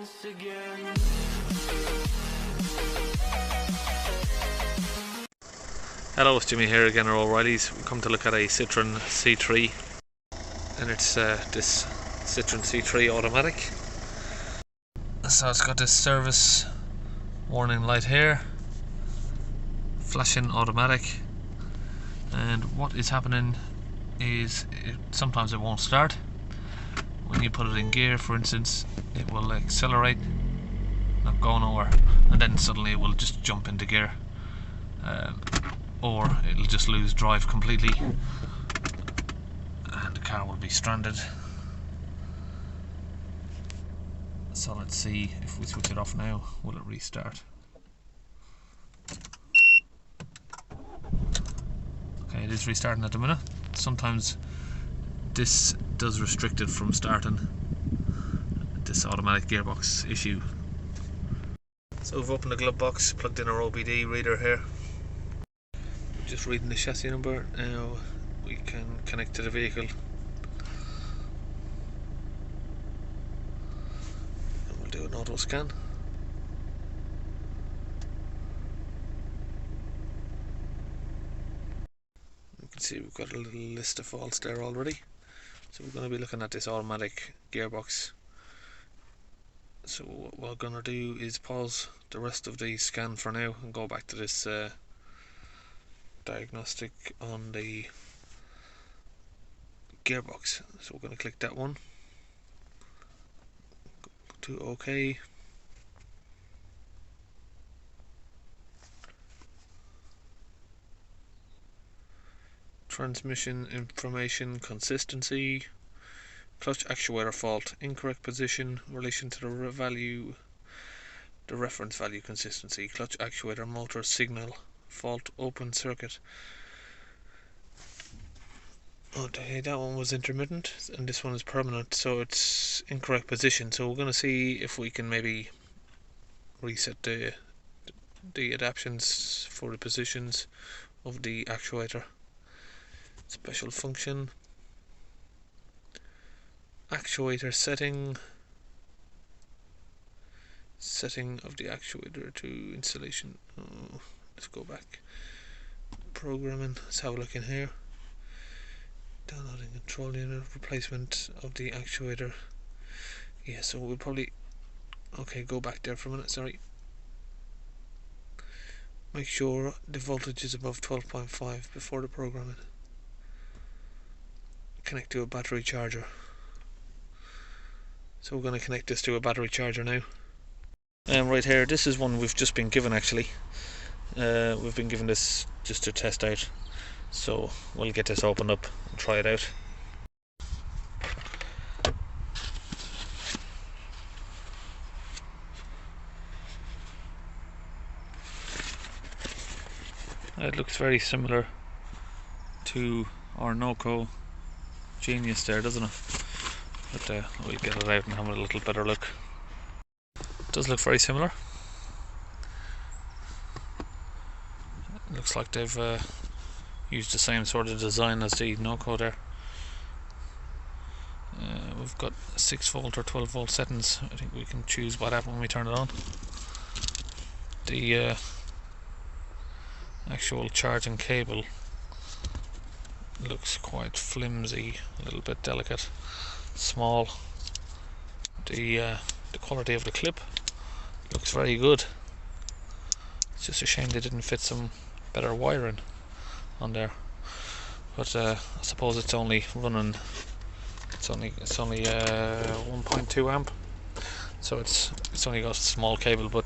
once again. Hello, it's Jimmy here again at O'Reilly's. We've come to look at a Citroen C3, and it's this Citroen C3 automatic. So it's got this service warning light here, flashing automatic, and what is happening is sometimes it won't start. When you put it in gear, for instance, it will accelerate, not go nowhere, and then suddenly it will just jump into gear, or it'll just lose drive completely and the car will be stranded. So let's see if we switch it off now, will it restart? Okay, it is restarting at the minute. Sometimes this does restrict it from starting, this automatic gearbox issue. So we've opened the glove box, plugged in our OBD reader here. Just reading the chassis number. Now we can connect to the vehicle. And we'll do an auto scan. You can see we've got a little list of faults there already. So we're going to be looking at this automatic gearbox. So what we're going to do is pause the rest of the scan for now and go back to this diagnostic on the gearbox. So we're going to click that one, go to OK. Transmission information consistency, clutch actuator fault, incorrect position, relation to the reference value consistency, clutch actuator motor signal fault, open circuit. Okay, that one was intermittent and this one is permanent, so it's incorrect position. So we're going to see if we can maybe reset the adaptions for the positions of the actuator. Special function, actuator setting of the actuator to installation. Let's go back, programming, let's have a look in here. Downloading control unit, replacement of the actuator. Yeah, so we'll probably, okay, go back there for a minute, sorry. Make sure the voltage is above 12.5 before the programming. Connect to a battery charger. So we're going to connect this to a battery charger now. Right here, this is one we've just been given actually. We've been given this just to test out. So we'll get this opened up and try it out. It looks very similar to our Noco Genius there, doesn't it? But we'll get it out and have a little better look. It does look very similar. It looks like they've used the same sort of design as the Noco there. We've got 6 volt or 12 volt settings. I think we can choose what happens when we turn it on. The actual charging cable looks quite flimsy, a little bit delicate, small. The quality of the clip looks very good. It's just a shame they didn't fit some better wiring on there. But I suppose it's only running. It's only 1.2 amp, so it's only got a small cable, but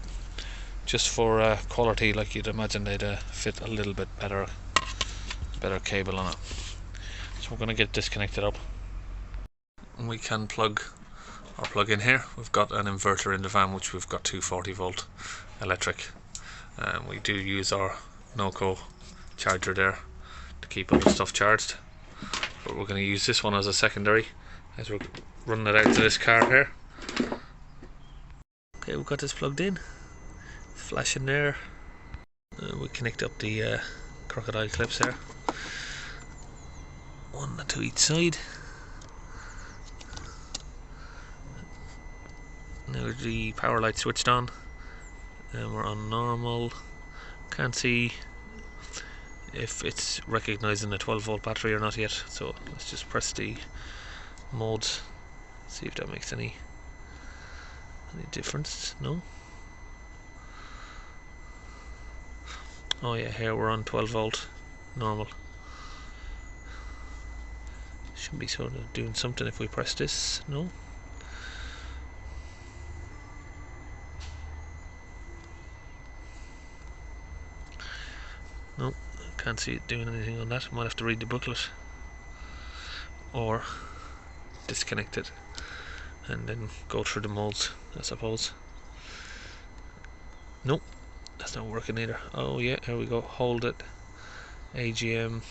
just for quality, like you'd imagine, they'd fit a little bit better cable on it. So we're going to get this connected up, and we can plug in here. We've got an inverter in the van, which we've got 240 volt electric, and we do use our Noco charger there to keep all the stuff charged, but we're going to use this one as a secondary as we're running it out to this car here. Okay, we've got this plugged in, flashing there. We connect up the crocodile clips there, one to each side. Now With the power light switched on, and we're on normal. Can't see if it's recognizing a 12 volt battery or not yet, so let's just press the modes, see if that makes any difference. No. Oh yeah, here we're on 12 volt normal. Should be sort of doing something if we press this. No. No, can't see it doing anything on that. Might have to read the booklet or disconnect it and then go through the modes, I suppose. Nope, that's not working either. Oh yeah, here we go. Hold it. AGM.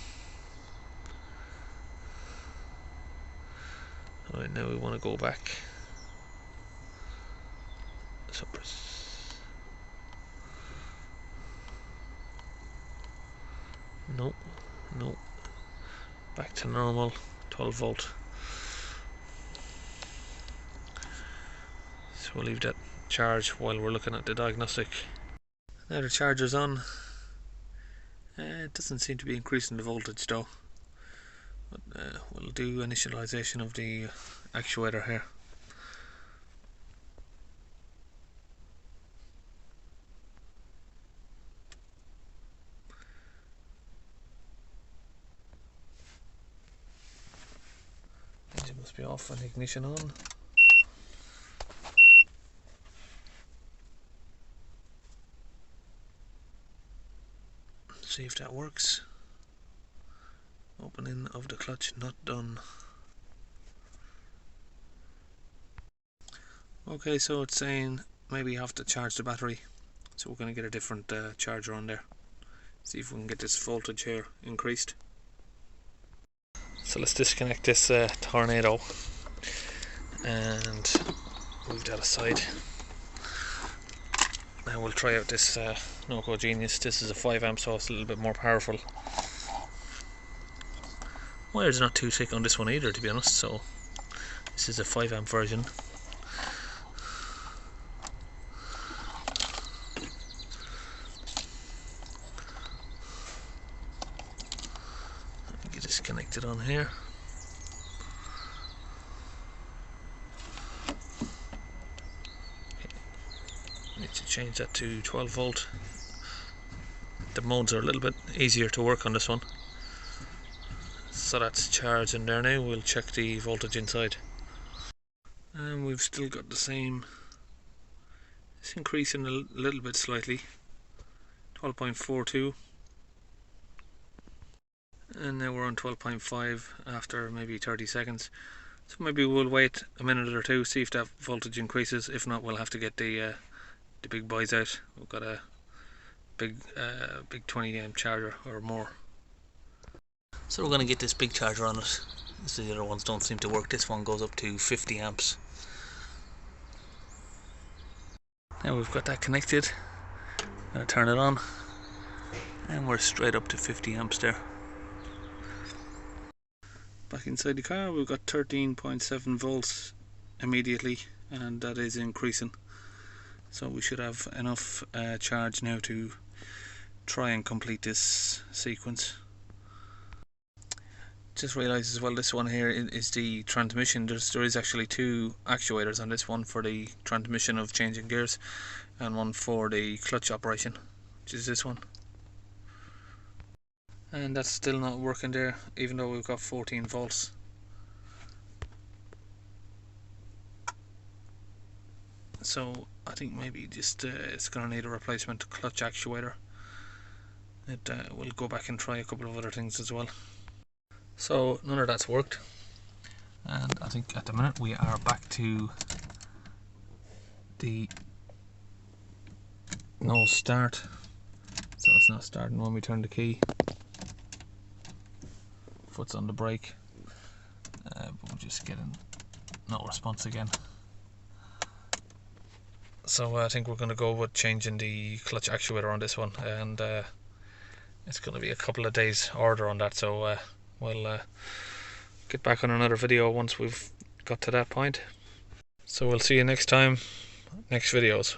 Alright, now we want to go back. So press. Nope, nope. Back to normal, 12 volt. So we'll leave that charge while we're looking at the diagnostic. Now the charger's on. It doesn't seem to be increasing the voltage though. But we'll do initialization of the actuator here. Engine must be off and ignition on. See if that works. Opening of the clutch not done. Okay, so it's saying maybe you have to charge the battery, so we're going to get a different charger on there. See if we can get this voltage here increased. So let's disconnect this Tornado and move that aside. Now we'll try out this Noco Genius. This is a 5 amp, so it's a little bit more powerful. Wire's not too thick on this one either, to be honest, so this is a 5 amp version. Get this connected on here. Need to change that to 12 volt. The modes are a little bit easier to work on this one. So that's charged in there now. We'll check the voltage inside. And we've still got the same. It's increasing a little bit slightly. 12.42. And now we're on 12.5 after maybe 30 seconds. So maybe we'll wait a minute or two, see if that voltage increases. If not, we'll have to get the big boys out. We've got a big 20 amp charger or more. So we're going to get this big charger on it. The other ones don't seem to work. This one goes up to 50 amps. Now we've got that connected. Gonna turn it on, and we're straight up to 50 amps there. Back inside the car, we've got 13.7 volts immediately, and that is increasing. So we should have enough charge now to try and complete this sequence. Just realised as well, this one here is the transmission. There is actually two actuators on this one, for the transmission of changing gears and one for the clutch operation, which is this one. And that's still not working there, even though we've got 14 volts. So I think maybe just it's going to need a replacement clutch actuator. We'll go back and try a couple of other things as well. So none of that's worked, and I think at the minute we are back to the no start, so it's not starting when we turn the key. Foot's on the brake, but we're just getting no response again. So I think we're going to go with changing the clutch actuator on this one, and it's going to be a couple of days order on that, so we'll get back on another video once we've got to that point. So we'll see you next time next videos.